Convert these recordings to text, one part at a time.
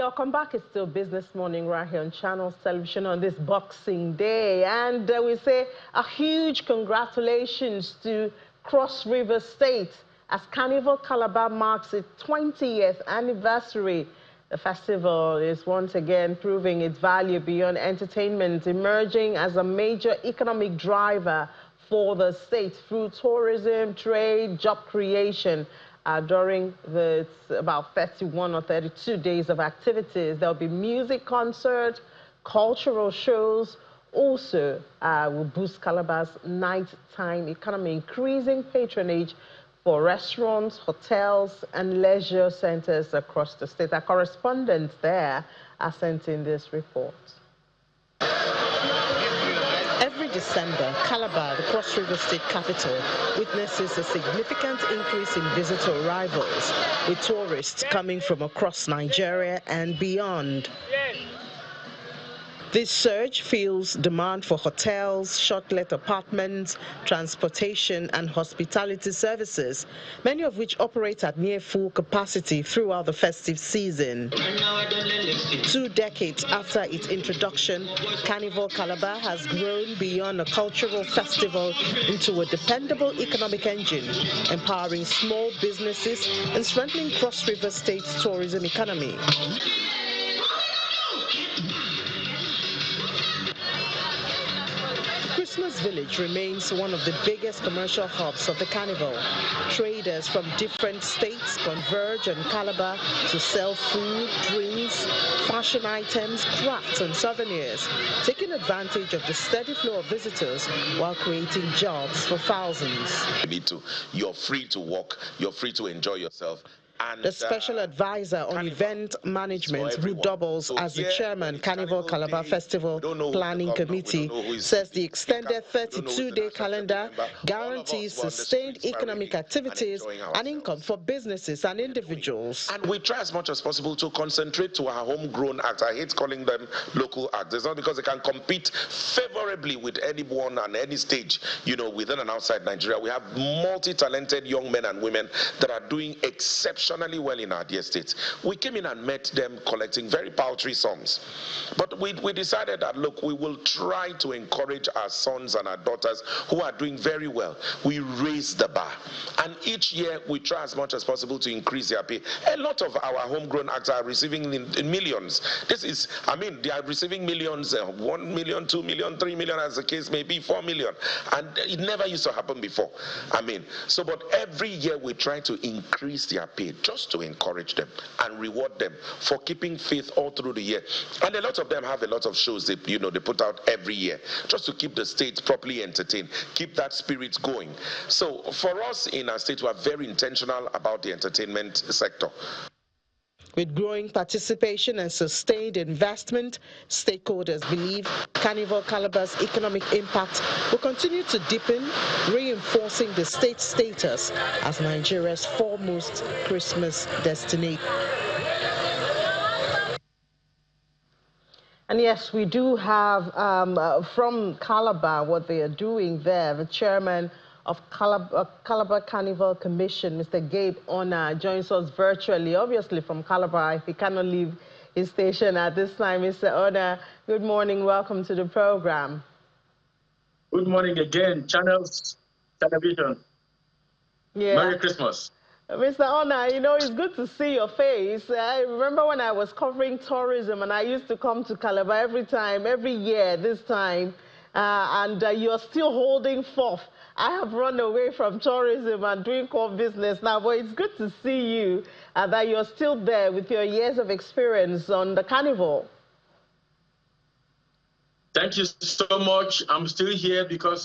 welcome back. It's still Business Morning right here on Channels Television on this Boxing Day. And we say a huge congratulations to Cross River State as Carnival Calabar marks its 20th anniversary. The festival is once again proving its value beyond entertainment, emerging as a major economic driver for the state through tourism, trade, job creation. During the about 31 or 32 days of activities, there'll be music concerts, cultural shows. Also, will boost Calabar's nighttime economy, increasing patronage for restaurants, hotels, and leisure centers across the state. Our correspondents there are sent in this report. Every December, Calabar, the Cross River State capital, witnesses a significant increase in visitor arrivals, with tourists coming from across Nigeria and beyond. This surge fuels demand for hotels, short-let apartments, transportation and hospitality services, many of which operate at near full capacity throughout the festive season. 2 decades after its introduction, Carnival Calabar has grown beyond a cultural festival into a dependable economic engine, empowering small businesses and strengthening Cross River State's tourism economy. Christmas Village remains one of the biggest commercial hubs of the carnival. Traders from different states converge on Calabar to sell food, drinks, fashion items, crafts and souvenirs, taking advantage of the steady flow of visitors while creating jobs for thousands. You're free to walk, you're free to enjoy yourself. And, the special advisor on event management, who doubles as the chairman, Carnival Calabar Festival Planning Committee, says the extended 32-day calendar guarantees sustained economic activities and income for businesses and individuals. And we try as much as possible to concentrate to our homegrown acts. I hate calling them local acts. It's not because they can compete favorably with anyone and any stage, within and outside Nigeria. We have multi-talented young men and women that are doing exceptionally well in our dear states. We came in and met them collecting very paltry sums. But we decided that, look, we will try to encourage our sons and our daughters who are doing very well. We raise the bar. And each year we try as much as possible to increase their pay. A lot of our homegrown actors are receiving in millions. They are receiving millions, 1 million, 2 million, 3 million, as the case may be, 4 million. And it never used to happen before. But every year we try to increase their pay, just to encourage them and reward them for keeping faith all through the year. And a lot of them have a lot of shows they put out every year, just to keep the state properly entertained, keep that spirit going. So for us in our state, we are very intentional about the entertainment sector. With growing participation and sustained investment, stakeholders believe Carnival Calabar's economic impact will continue to deepen, reinforcing the state's status as Nigeria's foremost Christmas destination. And yes, we do have from Calabar what they are doing there. The chairman of Calabar Carnival Commission, Mr. Gabe Honor, joins us virtually, obviously from Calabar. He cannot leave his station at this time. Mr. Honor, good morning. Welcome to the program. Good morning again, Channels Television. Yeah. Merry Christmas. Mr. Honor, it's good to see your face. I remember when I was covering tourism and I used to come to Calabar every year this time, and you're still holding forth. I have run away from tourism and doing core business now, but it's good to see you, that you're still there with your years of experience on the carnival. Thank you so much. I'm still here because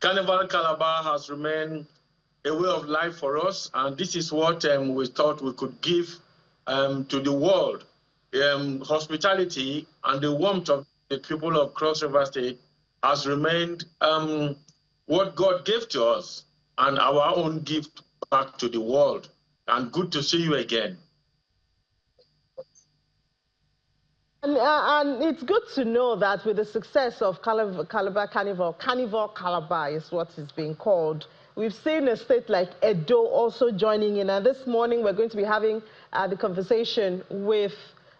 Carnival Calabar has remained a way of life for us, and this is what we thought we could give to the world. Hospitality and the warmth of the people of Cross River State has remained what God gave to us and our own gift back to the world. And good to see you again. And it's good to know that with the success of Calabar Carnival, Carnival Calabar is what is being called. We've seen a state like Edo also joining in. And this morning we're going to be having the conversation with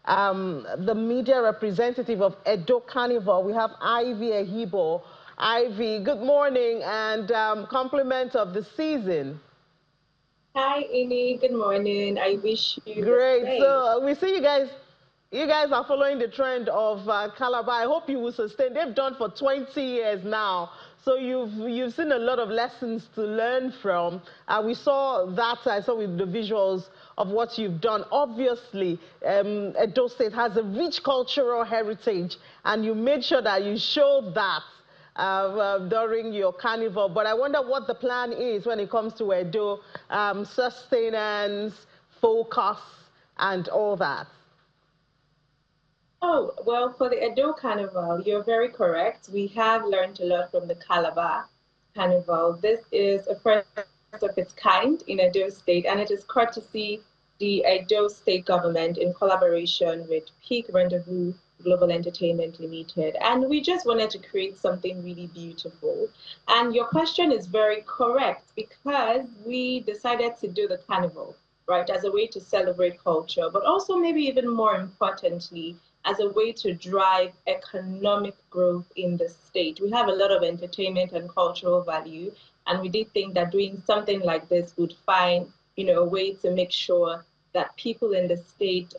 the media representative of Edo Carnival. We have Ivy Ehibo. Ivy, good morning and compliment of the season. Hi, Amy. Good morning. I wish you Great. the same. So we see you guys are following the trend of Calabar. I hope you will sustain. They've done for 20 years now. So you've seen a lot of lessons to learn from. We saw that, I saw with the visuals of what you've done. Obviously, Edo State has a rich cultural heritage, and you made sure that you showed that during your carnival. But I wonder what the plan is when it comes to Edo, sustenance, focus, and all that. Oh, well, for the Edo Carnival, you're very correct. We have learned a lot from the Calabar Carnival. This is a first of its kind in Edo State, and it is courtesy the Edo State government in collaboration with Peak Rendezvous Global Entertainment Limited. And we just wanted to create something really beautiful. And your question is very correct because we decided to do the carnival, right, as a way to celebrate culture, but also maybe even more importantly, as a way to drive economic growth in the state. We have a lot of entertainment and cultural value, and we did think that doing something like this would find, a way to make sure that people in the state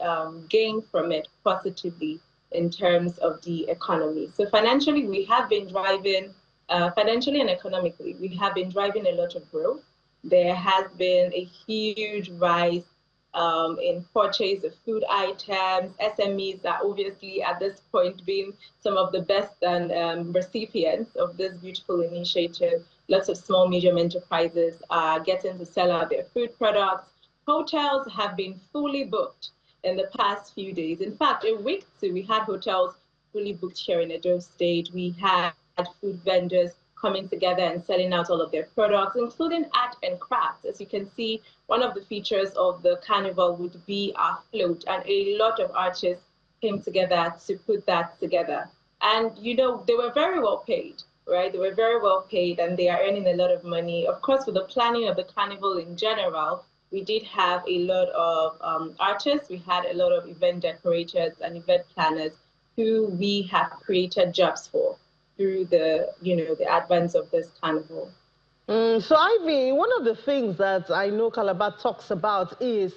gain from it positively in terms of the economy. So financially, we have been driving, financially and economically, we have been driving a lot of growth. There has been a huge rise in purchase of food items. SMEs are obviously at this point being some of the best and recipients of this beautiful initiative. Lots of small, medium enterprises are getting to sell out their food products. Hotels have been fully booked in the past few days. In fact, a week too, we had hotels fully booked here in Edo State. We had food vendors coming together and selling out all of their products, including art and crafts. As you can see, one of the features of the carnival would be our float, and a lot of artists came together to put that together. And, they were very well paid, right? They were very well paid, and they are earning a lot of money. Of course, with the planning of the carnival in general, we did have a lot of artists. We had a lot of event decorators and event planners who we have created jobs for through the, the advance of this carnival. So Ivy, one of the things that I know Calabar talks about is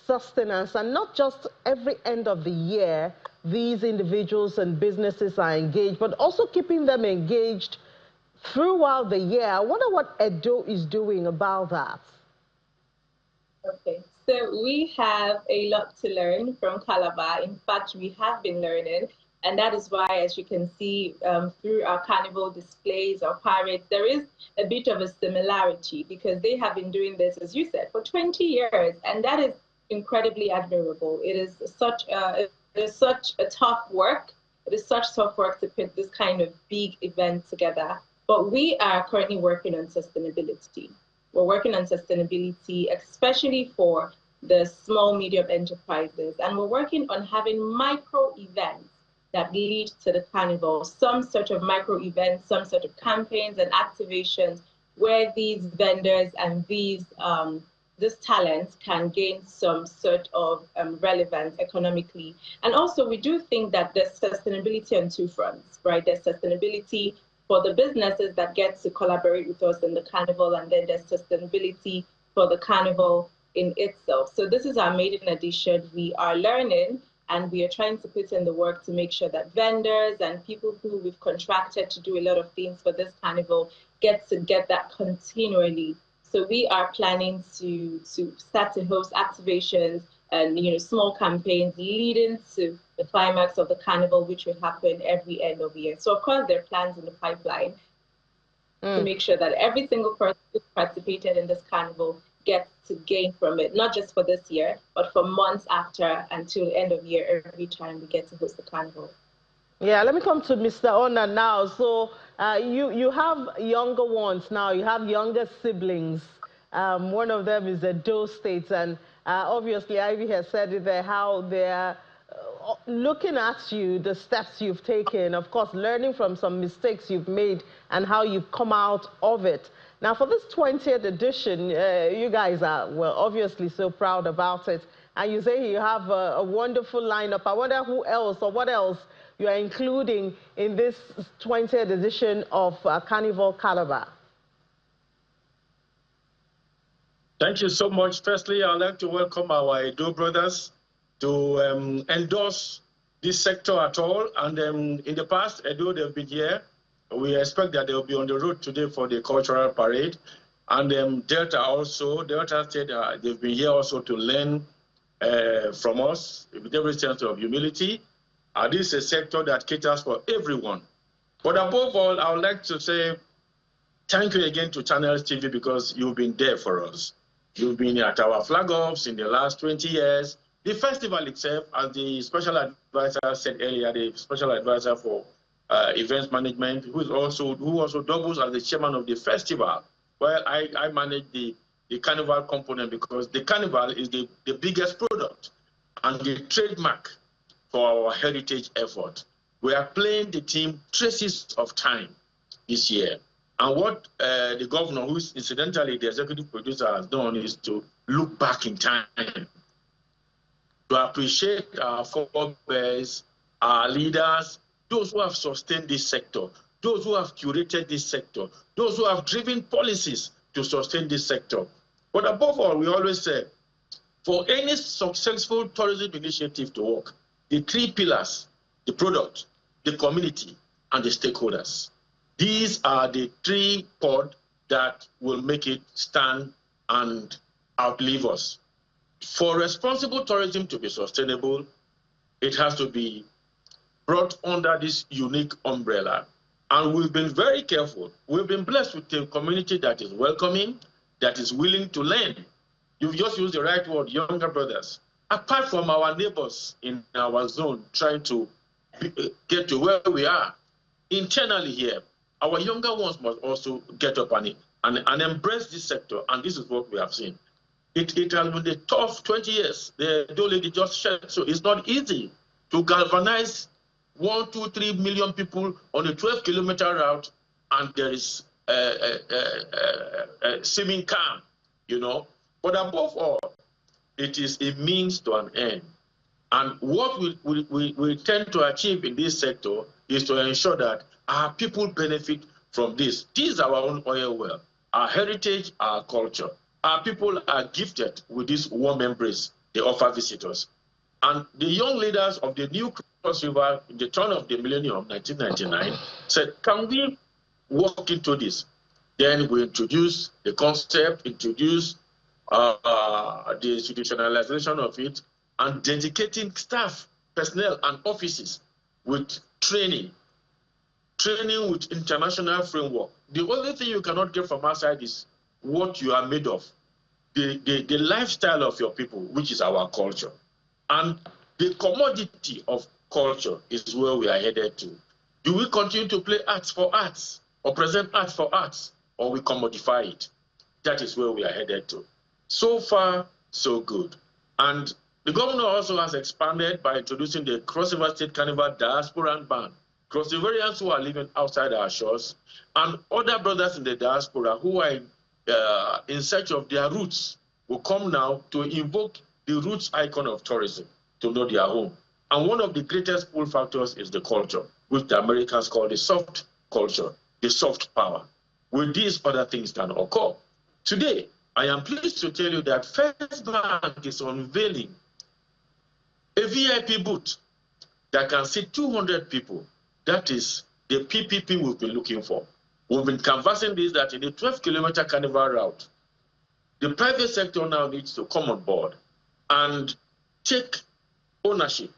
sustenance, and not just every end of the year these individuals and businesses are engaged, but also keeping them engaged throughout the year. I wonder what Edo is doing about that. Okay, so we have a lot to learn from Calabar. In fact, we have been learning. And that is why, as you can see through our carnival displays, our parades, there is a bit of a similarity because they have been doing this, as you said, for 20 years. And that is incredibly admirable. It is such a tough work. It is such tough work to put this kind of big event together. But we are currently working on sustainability. We're working on sustainability, especially for the small, medium enterprises. And we're working on having micro events that lead to the carnival, some sort of micro events, some sort of campaigns and activations where these vendors and these talents can gain some sort of relevance economically. And also, we do think that there's sustainability on two fronts, right? There's sustainability for the businesses that get to collaborate with us in the carnival, and then there's sustainability for the carnival in itself. So this is our maiden edition. We are learning, and we are trying to put in the work to make sure that vendors and people who we've contracted to do a lot of things for this carnival get that continually. So we are planning to start to host activations and small campaigns leading to the climax of the carnival, which will happen every end of the year. So of course there are plans in the pipeline to make sure that every single person who participated in this carnival gets to gain from it, not just for this year, but for months after until the end of year, every time we get to host the carnival. Yeah, let me come to Mr. Ona now. So you have younger ones now, you have younger siblings. One of them is Edo State, and obviously Ivy has said it there, how they're looking at you, the steps you've taken, of course, learning from some mistakes you've made and how you've come out of it. Now, for this 20th edition, you guys are, well, obviously so proud about it. and you say you have a wonderful lineup. I wonder who else or what else you are including in this 20th edition of Carnival Calabar. Thank you so much. Firstly, I'd like to welcome our Edo brothers to endorse this sector at all. And in the past, Edo, they've been here. We expect that they'll be on the road today for the cultural parade. And Delta also, Delta State, they've been here also to learn from us with every sense of humility. This is a sector that caters for everyone. But above all, I would like to say thank you again to Channels TV because you've been there for us. You've been at our flag-offs in the last 20 years. The festival itself, as the special advisor said earlier, the special advisor for events management, who also doubles as the chairman of the festival. Well, I manage the carnival component because the carnival is the biggest product and the trademark for our heritage effort. We are playing the theme Traces of Time this year. And what the governor, who's incidentally the executive producer, has done is to look back in time to appreciate our forebears, our leaders, those who have sustained this sector, those who have curated this sector, those who have driven policies to sustain this sector. But above all, we always say, for any successful tourism initiative to work, the three pillars, the product, the community, and the stakeholders. These are the three pods that will make it stand and outlive us. For responsible tourism to be sustainable, it has to be brought under this unique umbrella. And we've been very careful. We've been blessed with a community that is welcoming, that is willing to learn. You've just used the right word, younger brothers. Apart from our neighbors in our zone trying to get to where we are, internally here, our younger ones must also get up and embrace this sector, and this is what we have seen. It has been a tough 20 years. The old lady just shared, so it's not easy to galvanize 1, 2, 3 million people on a 12-kilometer route, and there is seeming calm, you know. But above all, it is a means to an end. And what we tend to achieve in this sector is to ensure that our people benefit from this. This is our own oil well, our heritage, our culture. Our people are gifted with this warm embrace they offer visitors. And the young leaders of the new Cross River in the turn of the millennium, 1999, said, can we walk into this? Then we introduced the concept, introduced the institutionalization of it, and dedicating staff, personnel, and offices with training with international framework. The only thing you cannot get from outside is what you are made of, the lifestyle of your people, which is our culture. And the commodity of culture is where we are headed to. Do we continue to play arts for arts, or present arts for arts, or we commodify it? That is where we are headed to. So far, so good. And the governor also has expanded by introducing the Cross River State Carnival Diaspora Band. Cross Riverians who are living outside our shores, and other brothers in the diaspora who are in search of their roots will come now to invoke the roots icon of tourism to know their home. And one of the greatest pull factors is the culture, which the Americans call the soft culture, the soft power. With these other things can occur. Today, I am pleased to tell you that First Bank is unveiling a VIP booth that can seat 200 people. That is the PPP we've been looking for. We've been canvassing this, that in the 12-kilometer carnival route, the private sector now needs to come on board and take ownership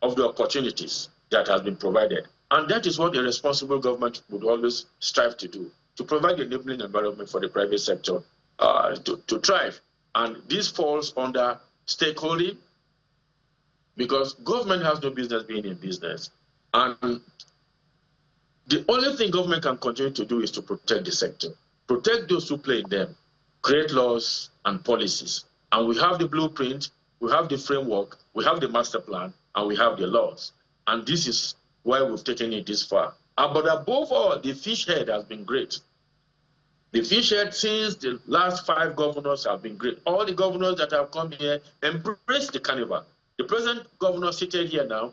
of the opportunities that have been provided. And that is what a responsible government would always strive to do, to provide the enabling environment for the private sector to thrive. And this falls under stakeholding, because government has no business being in business. And the only thing government can continue to do is to protect the sector, protect those who play in them, create laws and policies. And we have the blueprint, we have the framework, we have the master plan, and we have the laws. And this is why we've taken it this far. But above all, the fish head has been great. The fishhead, since the last 5 governors have been great. All the governors that have come here embrace the carnival. The present governor seated here now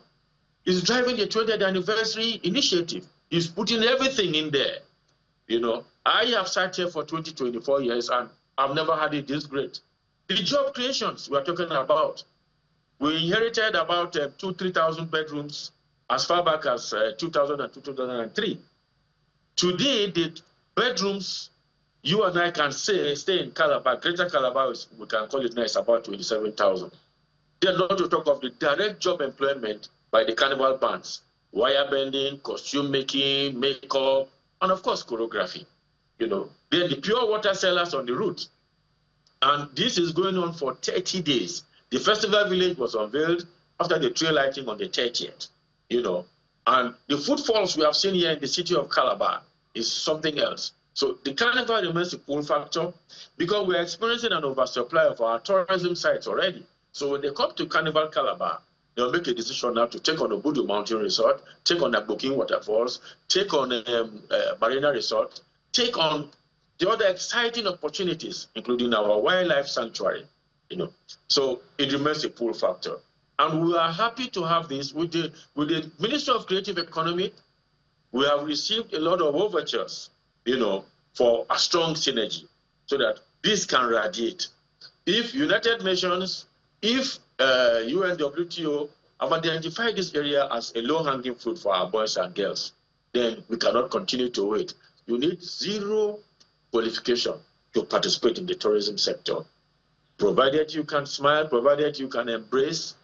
is driving the 20th anniversary initiative. He's putting everything in there. You know, I have sat here for 24 years and I've never had it this great. The job creations we are talking about, we inherited about 2,000-3,000 bedrooms as far back as 2000 and 2003. Today, the bedrooms you and I can say stay in Calabar, Greater Calabar, we can call it now, is about 27,000. Then not to talk of the direct job employment by the carnival bands, wire bending, costume making, makeup, and of course choreography. You know, then the pure water sellers on the route. And this is going on for 30 days. The festival village was unveiled after the trail lighting on the 30th, you know. And the footfalls we have seen here in the city of Calabar is something else. So the carnival remains a pull factor because we're experiencing an oversupply of our tourism sites already. So when they come to Carnival Calabar, they'll make a decision now to take on the Budu Mountain Resort, take on the Booking Waterfalls, take on Marina Resort, take on the other exciting opportunities, including our wildlife sanctuary, you know. So it remains a pull factor. And we are happy to have this with the Ministry of Creative Economy. We have received a lot of overtures, you know, for a strong synergy so that this can radiate. If United Nations, if UNWTO have identified this area as a low-hanging fruit for our boys and girls, then we cannot continue to wait. You need zero qualification to participate in the tourism sector, provided you can smile, provided you can embrace,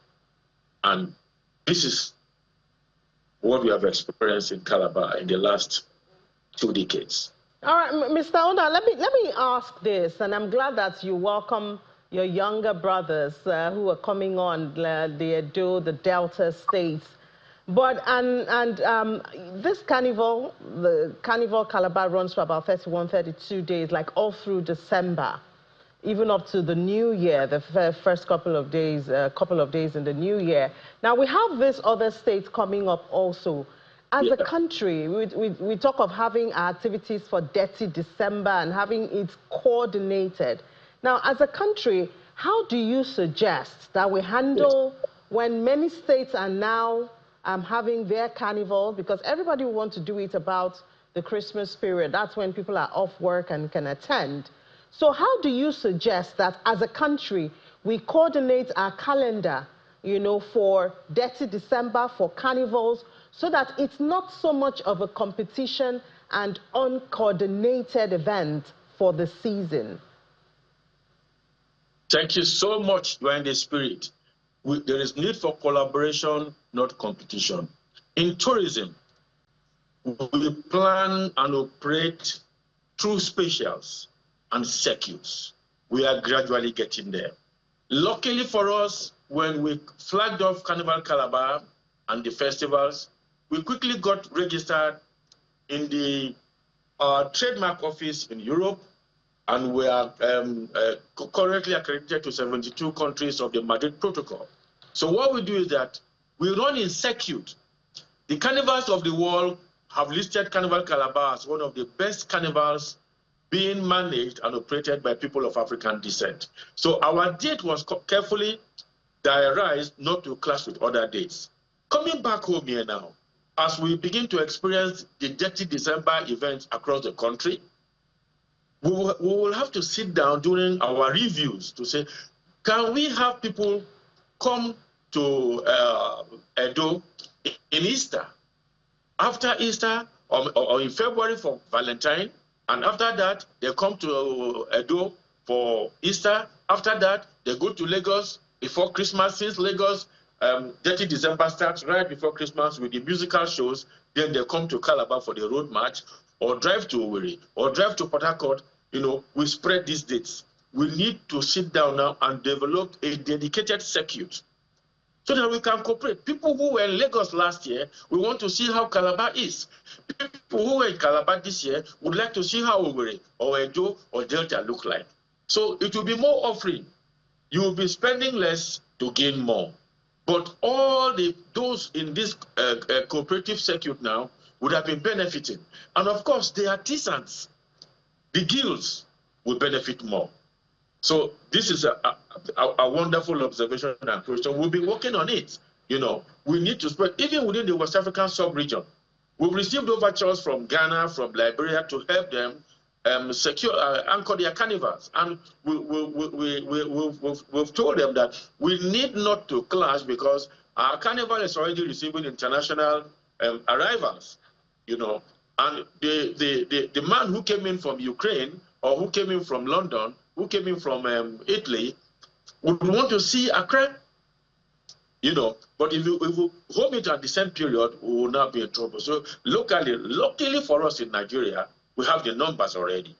and this is what we have experienced in Calabar in the last 2 decades. All right, Mr. Oda, let me ask this, and I'm glad that you welcome your younger brothers who are coming on, the Edo, the Delta states. But, this carnival, the Carnival Calabar runs for about 31, 32 days, like all through December, even up to the New Year, the first couple of days in the New Year. Now, we have this other states coming up also. As a country, we talk of having activities for Dirty December and having it coordinated. Now, as a country, how do you suggest that we handle when many states are now having their carnival, because everybody will want to do it about the Christmas period. That's when people are off work and can attend. So how do you suggest that as a country, we coordinate our calendar, you know, for Dirty December, for carnivals, so that it's not so much of a competition and uncoordinated event for the season? Thank you so much. You are in the spirit. There is need for collaboration, not competition. In tourism, we plan and operate through specials and circuits. We are gradually getting there. Luckily for us, when we flagged off Carnival Calabar and the festivals, we quickly got registered in the trademark office in Europe, and we are currently accredited to 72 countries of the Madrid Protocol. So what we do is that we run in circuit. The carnivals of the world have listed Carnival Calabar as one of the best carnivals being managed and operated by people of African descent. So our date was carefully diarized not to clash with other dates. Coming back home here now, as we begin to experience the Dirty December events across the country, we will have to sit down during our reviews to say, can we have people come to Edo in Easter, after Easter, or in February for Valentine, and after that, they come to Edo for Easter. After that, they go to Lagos before Christmas, since Lagos, 30 December starts right before Christmas with the musical shows. Then they come to Calabar for the road march, or drive to Owerri, or drive to Port Harcourt. You know, we spread these dates. We need to sit down now and develop a dedicated circuit so that we can cooperate. People who were in Lagos last year, we want to see how Calabar is. People who were in Calabar this year would like to see how Owerri or Edo or Delta look like. So it will be more offering. You will be spending less to gain more. But all those in this cooperative circuit now would have been benefiting. And of course, the artisans, the guilds will benefit more. So this is a wonderful observation and question. We'll be working on it. You know, we need to spread, even within the West African sub-region. We've received overtures from Ghana, from Liberia to help them secure, anchor their carnivals. And we've told them that we need not to clash because our carnival is already receiving international arrivals, you know. And the man who came in from Ukraine or who came in from London, who came in from Italy, would want to see Accra, you know. But if you hold it at the same period, we will not be in trouble. So luckily for us in Nigeria, we have the numbers already.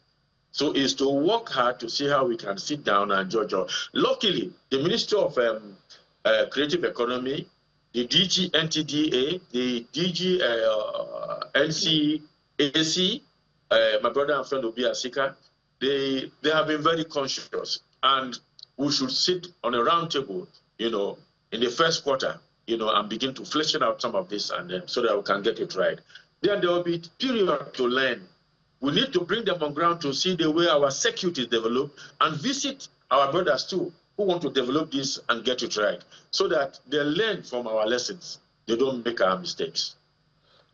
So it's to work hard to see how we can sit down and judge. Luckily, the Ministry of Creative Economy, the DG NTDA, the DG NCAC, my brother and friend Obi Asika, they have been very conscious, and we should sit on a round table, you know, in the first quarter, you know, and begin to flesh out some of this, and so that we can get it right. Then there will be a period to learn. We need to bring them on ground to see the way our security is developed and visit our brothers too, who want to develop this and get it right, so that they learn from our lessons. They don't make our mistakes.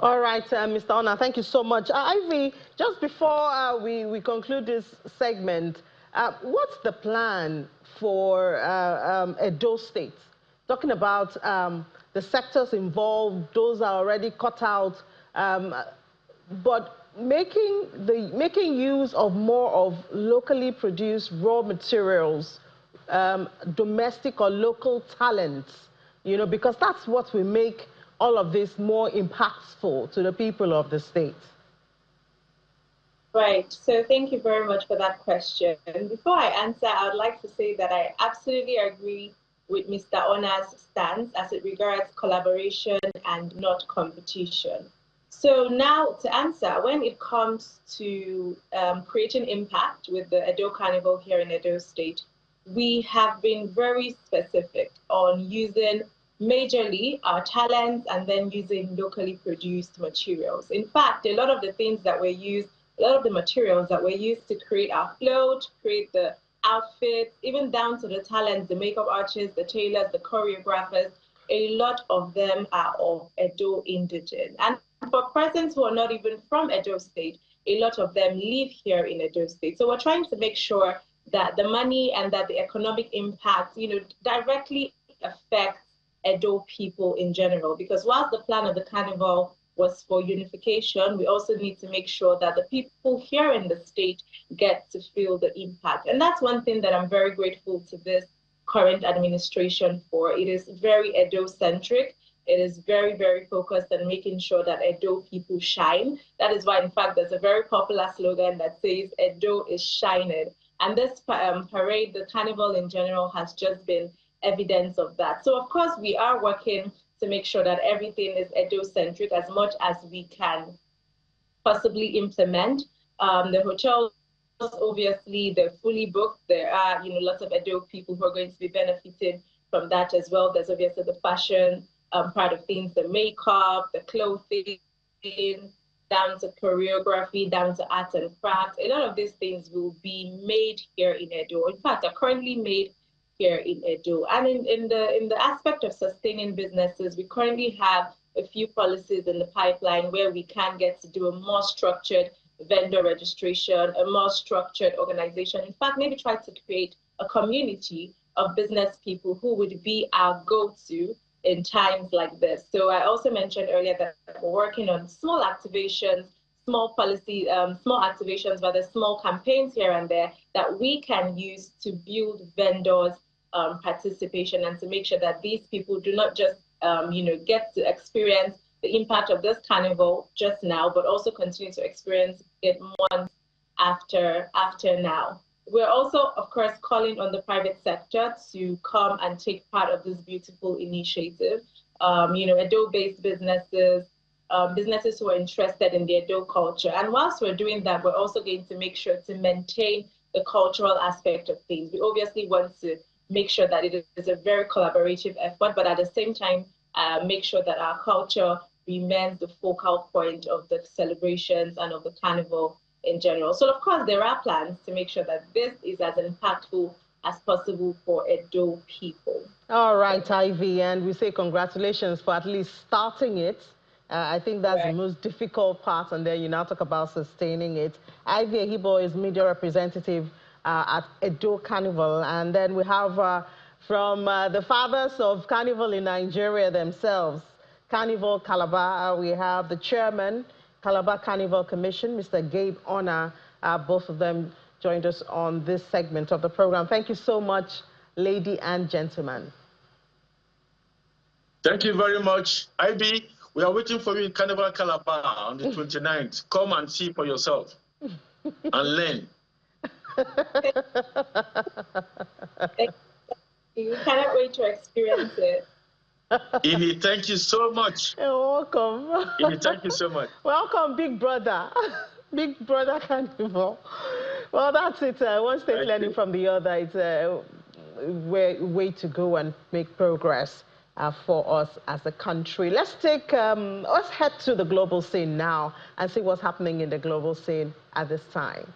All right, Mr. Ona, thank you so much. Ivy, just before we conclude this segment, what's the plan for Edo State? Talking about the sectors involved, those are already cut out, but making use of more of locally produced raw materials, domestic or local talents, you know, because that's what will make all of this more impactful to the people of the state. Right. So thank you very much for that question. And before I answer, I would like to say that I absolutely agree with Mr. Ona's stance as it regards collaboration and not competition. So now to answer, when it comes to creating impact with the Edo Carnival here in Edo State, we have been very specific on using majorly our talents and then using locally produced materials. In fact, a lot of the things that were used, a lot of the materials that were used to create our float, create the outfits, even down to the talents, the makeup artists, the tailors, the choreographers, a lot of them are of Edo indigen. And for persons who are not even from Edo State, a lot of them live here in Edo State. So we're trying to make sure that the money and that the economic impact, you know, directly affects Edo people in general. Because whilst the plan of the carnival was for unification, we also need to make sure that the people here in the state get to feel the impact. And that's one thing that I'm very grateful to this current administration for. It is very Edo-centric. It is very, very focused on making sure that Edo people shine. That is why, in fact, there's a very popular slogan that says, Edo is shining. And this parade, the carnival in general, has just been evidence of that. So, of course, we are working to make sure that everything is Edo-centric as much as we can possibly implement. The hotels, obviously, they're fully booked. There are, you know, lots of Edo people who are going to be benefiting from that as well. There's obviously the fashion part of things, the makeup, the clothing, down to choreography, down to art and craft. A lot of these things will be made here in Edo. In fact, are currently made here in Edo. And in the aspect of sustaining businesses, we currently have a few policies in the pipeline where we can get to do a more structured vendor registration, a more structured organization. In fact, maybe try to create a community of business people who would be our go-to in times like this. So I also mentioned earlier that we're working on small activations, small policy, small activations, rather small campaigns here and there that we can use to build vendors' participation and to make sure that these people do not just, you know, get to experience the impact of this carnival just now, but also continue to experience it months after now. We're also, of course, calling on the private sector to come and take part of this beautiful initiative. You know, Edo-based businesses, businesses who are interested in the Edo culture. And whilst we're doing that, we're also going to make sure to maintain the cultural aspect of things. We obviously want to make sure that it is a very collaborative effort, but at the same time, make sure that our culture remains the focal point of the celebrations and of the carnival in general. So of course there are plans to make sure that this is as impactful as possible for Edo people. All right, Ivy, and we say congratulations for at least starting it. I think that's the most difficult part, and then you now talk about sustaining it. Ivy Ehibo is media representative at Edo Carnival, and then we have from the fathers of Carnival in Nigeria themselves, Carnival Calabar, we have the chairman, Calabar Carnival Commission, Mr. Gabe Honor. Both of them joined us on this segment of the program. Thank you so much, lady and gentlemen. Thank you very much. IB, we are waiting for you in Carnival Calabar on the 29th. Come and see for yourself and learn. You cannot wait to experience it. Ini, thank you so much. You're welcome. Ini, thank you so much. Welcome, Big Brother. Big Brother Carnival. Well, that's it. One state learning from the other. It's a way to go and make progress for us as a country. Let's head to the global scene now and see what's happening in the global scene at this time.